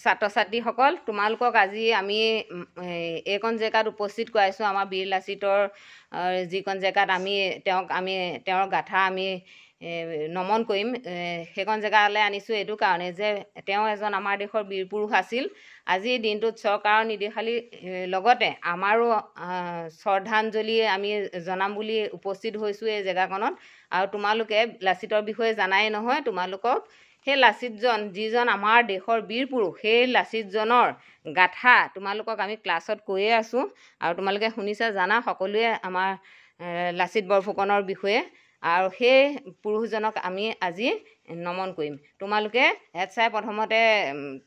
ছাত্ৰ ছাত্ৰীসকল তোমালোকক আজি আমি এইকণ জেগাত উপস্থিত কৰাইছোঁ আমাৰ বীৰ লাচিতৰ যিকণ জেগাত তেওঁৰ গাথা আমি নমন কৰিম সেইকণ জেগালৈ আনিছোঁ এইটো কাৰণে যে তেওঁ এজন আমাৰ দেশৰ বীৰ পুৰুষ আছিল। আজিৰ দিনটোত চৰকাৰৰ নিৰ্দেশালীৰ লগতে আমাৰো শ্ৰদ্ধাঞ্জলি আমি জনাম বুলি উপস্থিত হৈছোঁ এই জেগাকণত। আৰু তোমালোকে লাচিতৰ বিষয়ে জানাই নহয়, তোমালোকক সেই লাচিতজন যিজন আমাৰ দেশৰ বীৰ পুৰুষ সেই লাচিতজনৰ গাথা তোমালোকক আমি ক্লাছত কৈয়ে আছোঁ আৰু তোমালোকে শুনিছা জানা সকলোৱে আমাৰ লাচিত বৰফুকনৰ বিষয়ে। আৰু সেই পুৰুষজনক আমি আজি নমন কৰিম। তোমালোকে হেড ছাৰে প্ৰথমতে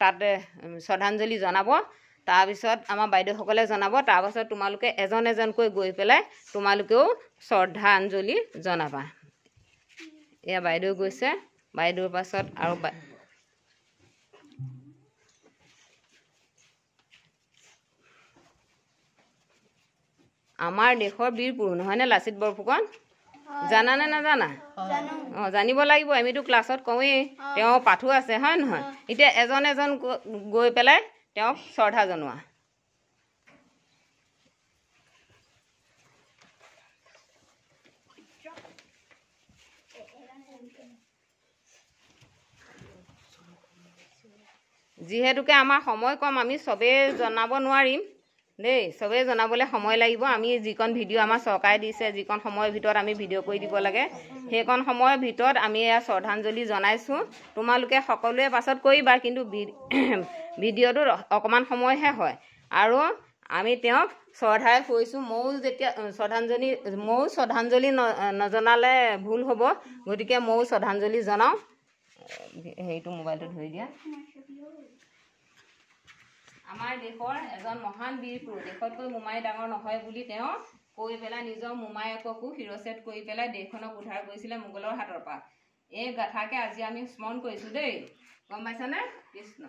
তাত শ্ৰদ্ধাঞ্জলি জনাব, তাৰপিছত আমাৰ বাইদেউসকলে জনাব, তাৰপাছত তোমালোকে এজন এজনকৈ গৈ পেলাই তোমালোকেও শ্ৰদ্ধাঞ্জলি জনাবা। এয়া বাইদেউ গৈছে, বাইদেউৰ পাছত আৰু আমাৰ দেশৰ বীৰ পুৰুষ নহয়নে লাচিত বৰফুকন? জানা নে নাজানা? জানিব লাগিব, আমিতো ক্লাছত কওঁৱেই, তেওঁ পাঠো আছে হয় নহয়? এতিয়া এজন এজন গৈ পেলাই তেওঁক শ্ৰদ্ধা জনোৱা। যিহেতুকে আমাৰ সময় কম আমি চবেই জনাব নোৱাৰিম দেই, চবেই জনাবলৈ সময় লাগিব। আমি যিকণ ভিডিঅ' আমাৰ চৰকাৰে দিছে, যিকণ সময়ৰ ভিতৰত আমি ভিডিঅ' কৰি দিব লাগে সেইকণ সময়ৰ ভিতৰত আমি এয়া শ্ৰদ্ধাঞ্জলি জনাইছোঁ। তোমালোকে সকলোৱে পাছত কৰিবা, কিন্তু ভিডিঅ'টোত অকণমান সময়হে হয় আৰু আমি তেওঁক শ্ৰদ্ধাৰে কৈছোঁ। ময়ো শ্ৰদ্ধাঞ্জলি নজনালে ভুল হ'ব, গতিকে ময়ো শ্ৰদ্ধাঞ্জলি জনাওঁ। হেৰিটো মোবাইলটো ধৰি দিয়া। আমাৰ দেশৰ এজন মহান বীৰ পুৰুষ, দেশতকৈ মোমাই ডাঙৰ নহয় বুলি তেওঁ কৈ পেলাই নিজৰ মোমায়েককো শিৰচ্ছেদ কৰি পেলাই দেশখনক উদ্ধাৰ কৰিছিলে মোগলৰ হাতৰ পৰা। এই গাথাকে আজি আমি স্মৰণ কৰিছোঁ দেই, গম পাইছানে? কৃষ্ণ।